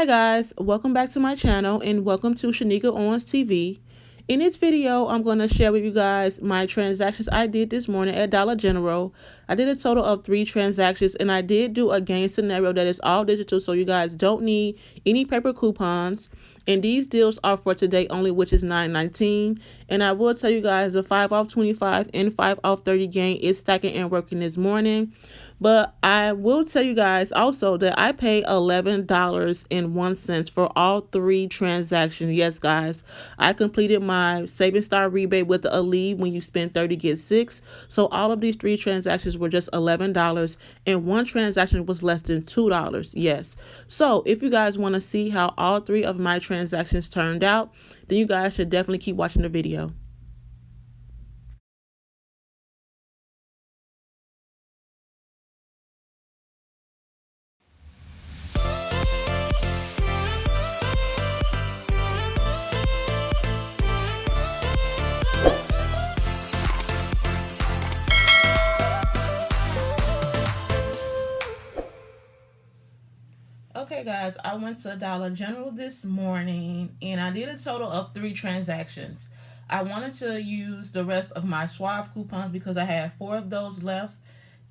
Hi guys, welcome back to my channel and welcome to Shenika Owens TV. In this video, I'm going to share with you guys my transactions I did this morning at Dollar General. I did a total of 3 transactions and I did do a gain scenario that is all digital, so you guys don't need any paper coupons. And these deals are for today only, which is $9.19. And I will tell you guys the 5 off 25 and 5 off 30 gain is stacking and working this morning. But I will tell you guys also that I paid $11.01 for all 3 transactions. Yes, guys, I completed my SavingStar rebate with the Elite when you spend 30 get 6. So all of these 3 transactions were just $11 and one transaction was less than $2. Yes. So if you guys want to see how all 3 of my transactions turned out, then you guys should definitely keep watching the video. Okay guys, I went to Dollar General this morning and I did a total of 3 transactions. I wanted to use the rest of my Suave coupons because I had 4 of those left.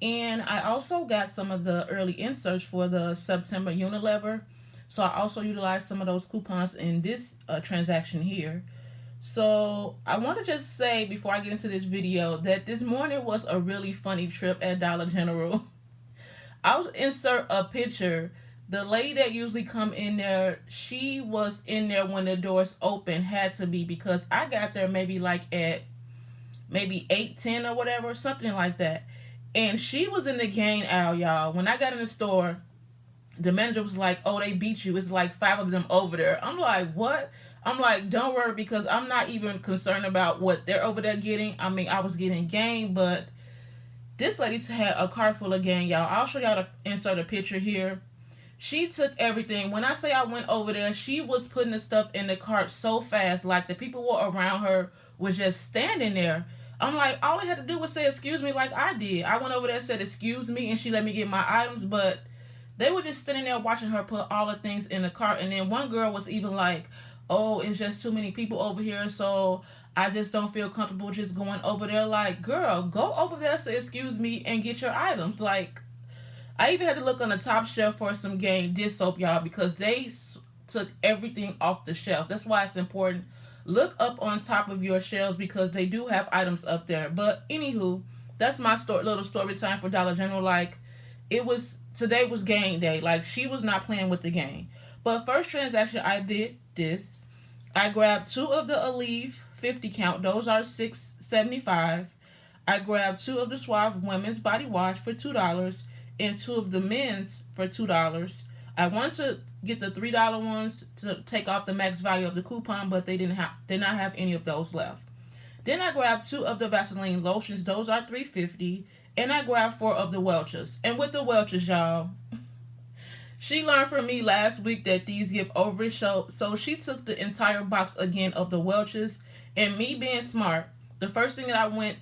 And I also got some of the early inserts for the September Unilever. So I also utilized some of those coupons in this transaction here. So I want to just say before I get into this video that this morning was a really funny trip at Dollar General. I was insert a picture. The lady that usually come in there, she was in there when the doors open, had to be, because I got there maybe like at maybe 8:10 or whatever, something like that. And she was in the gain aisle, y'all. When I got in the store, the manager was like, oh, they beat you. It's like 5 of them over there. I'm like, what? I'm like, don't worry, because I'm not even concerned about what they're over there getting. I mean, I was getting gain, but this lady had a cart full of gain, y'all. I'll show y'all to insert a picture here. She took everything. When I say I went over there, she was putting the stuff in the cart so fast. Like the people were around her was just standing there. I'm like, all I had to do was say excuse me like I did. I went over there and said excuse me and she let me get my items, but they were just standing there watching her put all the things in the cart. And then one girl was even like, oh, it's just too many people over here, so I just don't feel comfortable just going over there. Like, girl, go over there, say excuse me, and get your items. Like, I even had to look on the top shelf for some gain dish soap, y'all, because they took everything off the shelf. That's why it's important. Look up on top of your shelves because they do have items up there. But anywho, that's my little story time for Dollar General. Like, today was gain day. Like, she was not playing with the game. But first transaction, I did this. I grabbed 2 of the Aleve 50 count. Those are $6.75. I grabbed 2 of the Suave Women's Body Wash for $2 and 2 of the men's for $2. I wanted to get the $3 ones to take off the max value of the coupon, but they did not have any of those left. Then I grabbed 2 of the Vaseline lotions. Those are $3.50. And I grabbed 4 of the Welch's. And with the Welch's, y'all, she learned from me last week that these give overage, so she took the entire box again of the Welch's. And me being smart, the first thing that I went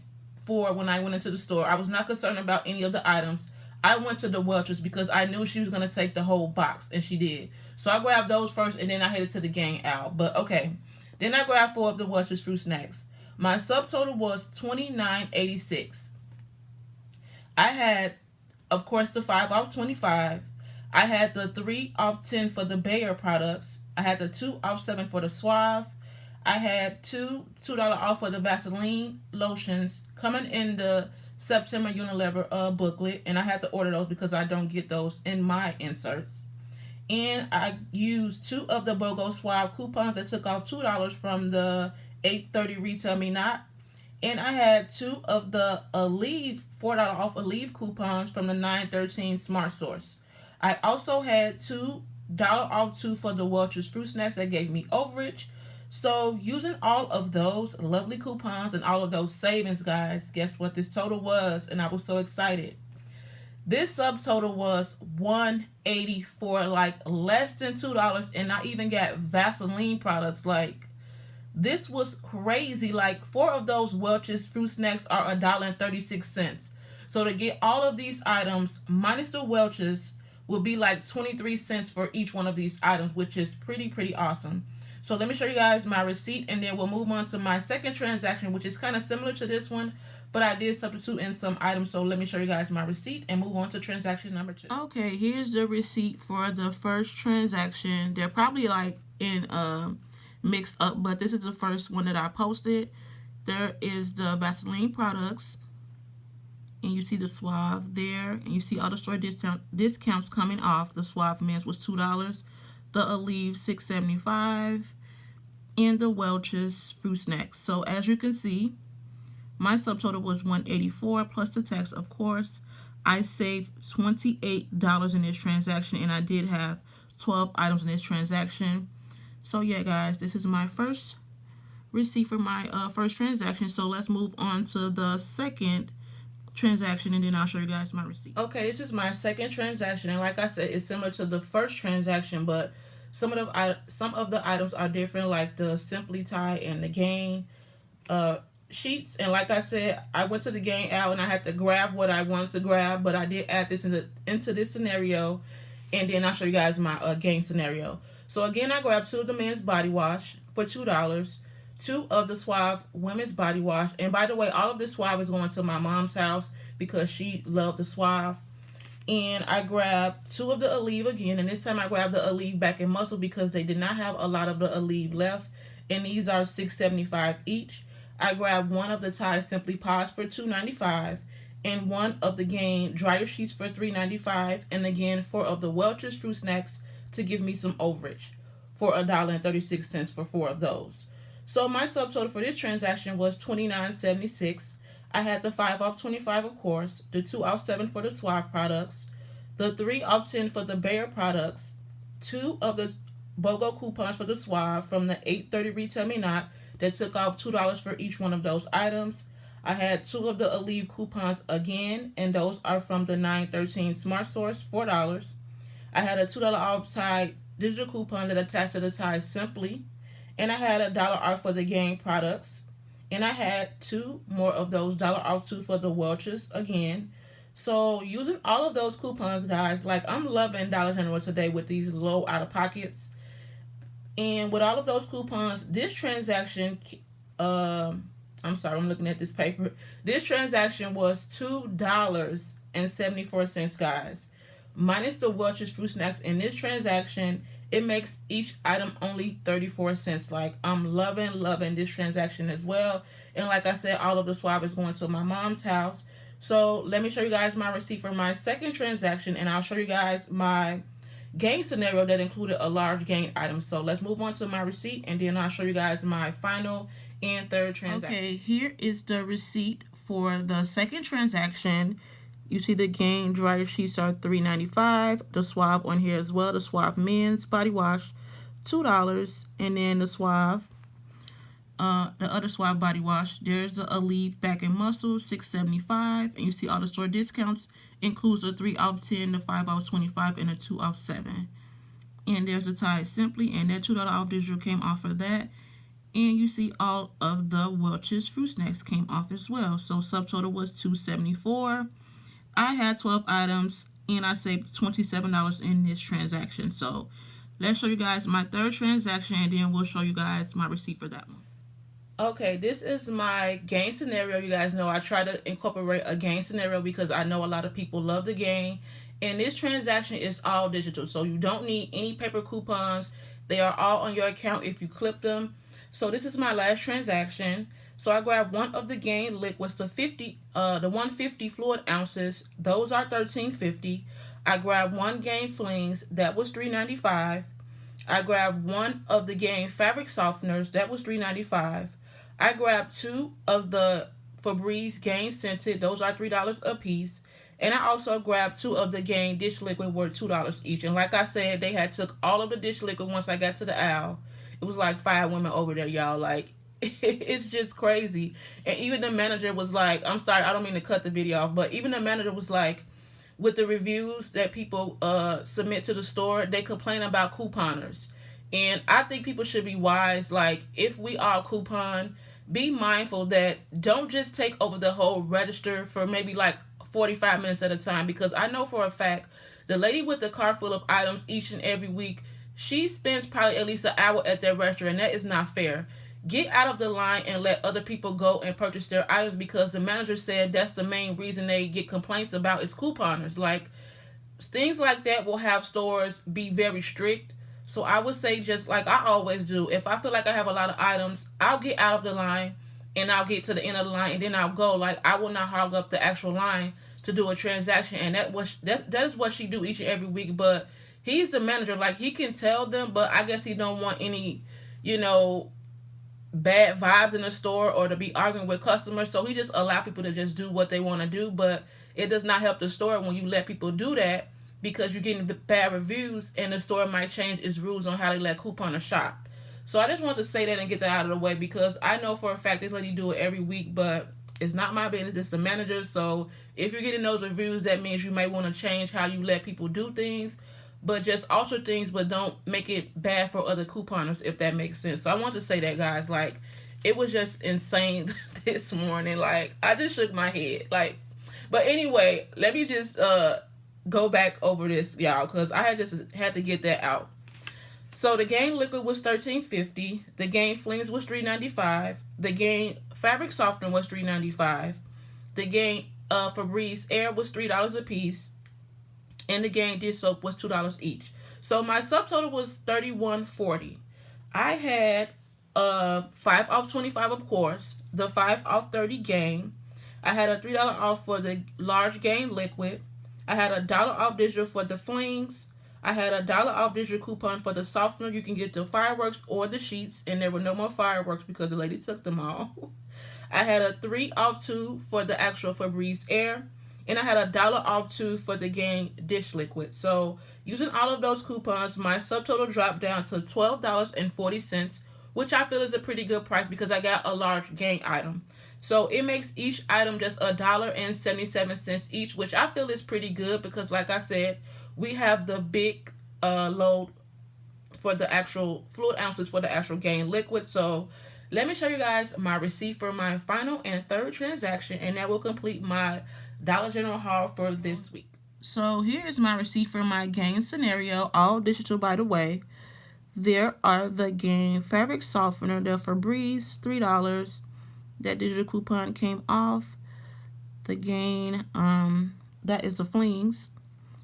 for when I went into the store, I was not concerned about any of the items. I went to the Welch's because I knew she was going to take the whole box, and she did. So I grabbed those first, and then I headed to the gain aisle. But okay. Then I grabbed 4 of the Welch's fruit snacks. My subtotal was $29.86. I had, of course, the 5 off 25. I had the 3 off 10 for the Bayer products. I had the 2 off 7 for the Suave. I had $2 off for the Vaseline lotions coming in the September Unilever booklet, and I had to order those because I don't get those in my inserts. And I used 2 of the BOGO Suave coupons that took off $2 from the 8:30 Retail Me Not. And I had 2 of the Aleve $4 off Aleve coupons from the 913 Smart Source. I also had $2 off 2 for the Welch's fruit snacks that gave me overage. So using all of those lovely coupons and all of those savings, guys, guess what this total was? And I was so excited. This subtotal was $184, like less than $2, and I even got Vaseline products. Like, this was crazy. Like, 4 of those Welch's fruit snacks are $1.36. So to get all of these items minus the Welch's will be like 23 cents for each one of these items, which is pretty awesome. So let me show you guys my receipt, and then we'll move on to my second transaction, which is kind of similar to this one, but I did substitute in some items. So let me show you guys my receipt and move on to transaction number 2. Okay, here's the receipt for the first transaction. They're probably like in mixed up, but this is the first one that I posted. There is the Vaseline products, and you see the Suave there, and you see all the store discounts coming off. The Suave men's was $2, the Olive $6.75, and the Welch's fruit snacks. So as you can see, my subtotal was $184 plus the tax, of course. I saved $28 in this transaction, and I did have 12 items in this transaction. So yeah, guys, this is my first receipt for my first transaction. So let's move on to the second transaction, and then I'll show you guys my receipt. Okay, this is my second transaction, and like I said, it's similar to the first transaction, but some of the items are different, like the Simply Tie and the Gain sheets. And like I said, I went to the Gain aisle and I had to grab what I wanted to grab, but I did add this into this scenario, and then I'll show you guys my Gain scenario. So again, I grabbed 2 of the men's body wash for $2, 2 of the Suave women's body wash, and by the way, all of this Suave is going to my mom's house because she loved the Suave. And I grabbed 2 of the Olive again, and this time I grabbed the Olive Back and Muscle because they did not have a lot of the Olive left, and these are $6.75 each. I grabbed 1 of the Thai Simply Pods for $2.95, and 1 of the Gain dryer sheets for $3.95, and again 4 of the Welch's fruit snacks to give me some overage for $1.36 for 4 of those. So my subtotal for this transaction was $29.76. I had the 5 off 25, of course, the 2 off 7 for the Suave products, the 3 off 10 for the Bayer products, 2 of the BOGO coupons for the Suave from the 8:30 Retail Me Not that took off $2 for each one of those items. I had 2 of the Olive coupons again, and those are from the 913 Smart Source, $4. I had a $2 off Thai digital coupon that attached to the Thai Simply, and I had a $1 off for the Gain products. And I had 2 more of those $1 off 2 for the Welch's again. So using all of those coupons, guys, like I'm loving Dollar General today with these low out-of-pockets. And with all of those coupons, this transaction, I'm sorry, I'm looking at this paper. This transaction was $2.74, guys. Minus the Welch's fruit snacks in this transaction, it makes each item only 34 cents. Like, I'm loving this transaction as well. And like I said, all of the Suave is going to my mom's house. So let me show you guys my receipt for my second transaction, and I'll show you guys my Gain scenario that included a large Gain item. So let's move on to my receipt, and then I'll show you guys my final and third transaction. Okay, here is the receipt for the second transaction. You see the Gain dryer sheets are $3.95. The Suave on here as well. The Suave men's body wash, $2. And then the Suave, the other Suave body wash, there's the Olive Back and Muscle, $6.75. And you see all the store discounts includes the 3 off 10, the 5 off 25, and the 2 off 7. And there's the Thai Simply, and that $2 off digital came off of that. And you see all of the Welch's fruit snacks came off as well. So subtotal was $2.74. I had 12 items, and I saved $27 in this transaction. So let's show you guys my third transaction, and then we'll show you guys my receipt for that one. Okay, this is my Gain scenario. You guys know I try to incorporate a Gain scenario because I know a lot of people love the Gain. And this transaction is all digital, so you don't need any paper coupons. They are all on your account if you clip them. So this is my last transaction. So I grabbed 1 of the Gain liquids, the 150 fluid ounces. Those are $13.50. I grabbed 1 Gain Flings. That was $3.95. I grabbed 1 of the Gain fabric softeners. That was $3.95. I grabbed 2 of the Febreze Gain scented. Those are $3 a piece. And I also grabbed 2 of the Gain dish liquid worth $2 each. And like I said, they had took all of the dish liquid once I got to the aisle. It was like 5 women over there, y'all. Like, it's just crazy. And even the manager was like, I'm sorry, I don't mean to cut the video off, but even the manager was like, with the reviews that people submit to the store, they complain about couponers. And I think people should be wise. Like, if we are coupon, be mindful that don't just take over the whole register for maybe like 45 minutes at a time, because I know for a fact The lady with the car full of items each and every week, she spends probably at least an hour at that restaurant, and that is not fair. Get out of the line and let other people go and purchase their items, because the manager said that's the main reason they get complaints about is couponers. Like, things like that will have stores be very strict. So I would say, just like I always do, if I feel like I have a lot of items, I'll get out of the line and I'll get to the end of the line and then I'll go. Like, I will not hog up the actual line to do a transaction, and that is what she do each and every week. But he's the manager, like, he can tell them, but I guess he don't want any, bad vibes in the store or to be arguing with customers, so he just allow people to just do what they want to do. But it does not help the store when you let people do that, because you're getting bad reviews, and the store might change its rules on how they let couponers shop. So I just wanted to say that and get that out of the way, because I know for a fact this lady do it every week, but it's not my business, it's the manager. So if you're getting those reviews, that means you may want to change how you let people do things, but just alter things, but don't make it bad for other couponers, if that makes sense. So I want to say that, guys. Like, it was just insane this morning. Like, I just shook my head. Like, but anyway, let me just go back over this, y'all, because I had to get that out. So the Gain liquid was $13.50. The Gain flings was $3.95. The Gain fabric softener was $3.95. The Gain Febreze air was $3 a piece. And the Gain dish soap was $2 each. So my subtotal was $31.40. I had 5 off 25, of course. The 5 off 30 Gain. I had a $3 off for the large Gain liquid. I had a $1 off digital for the flings. I had a $1 off digital coupon for the softener. You can get the fireworks or the sheets, and there were no more fireworks because the lady took them all. I had a 3 off 2 for the actual Febreze air. And I had a $1 off 2 for the Gain dish liquid. So using all of those coupons, my subtotal dropped down to $12.40, which I feel is a pretty good price because I got a large Gain item. So it makes each item just $1.77 each, which I feel is pretty good because, like I said, we have the big load for the actual fluid ounces for the actual Gain liquid. So let me show you guys my receipt for my final and third transaction, and that will complete my Dollar General haul for this week. So here is my receipt for my Gain scenario, all digital, by the way. There are the Gain fabric softener, the Febreze, $3. That digital coupon came off. The Gain, that is the flings.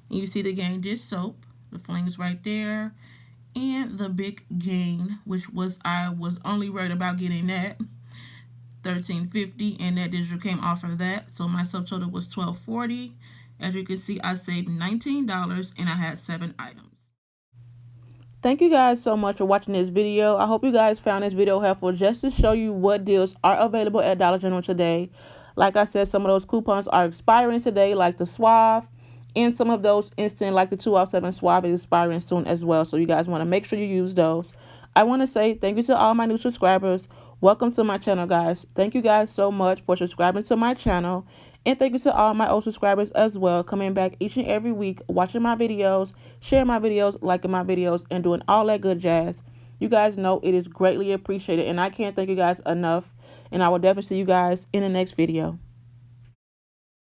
And you see the Gain dish soap, the flings right there. And the big Gain, which I was only worried about getting that. $13.50, and that digital came off of that. So my subtotal was $12.40. As you can see, I saved $19 and I had 7 items. Thank you guys so much for watching this video. I hope you guys found this video helpful, just to show you what deals are available at Dollar General today. Like I said, some of those coupons are expiring today, like the Suave, and some of those instant, like the 2 off 7 Suave, is expiring soon as well. So you guys want to make sure you use those. I want to say thank you to all my new subscribers. Welcome to my channel, guys. Thank you guys so much for subscribing to my channel. And thank you to all my old subscribers as well, coming back each and every week, watching my videos, sharing my videos, liking my videos, and doing all that good jazz. You guys know it is greatly appreciated, and I can't thank you guys enough. And I will definitely see you guys in the next video.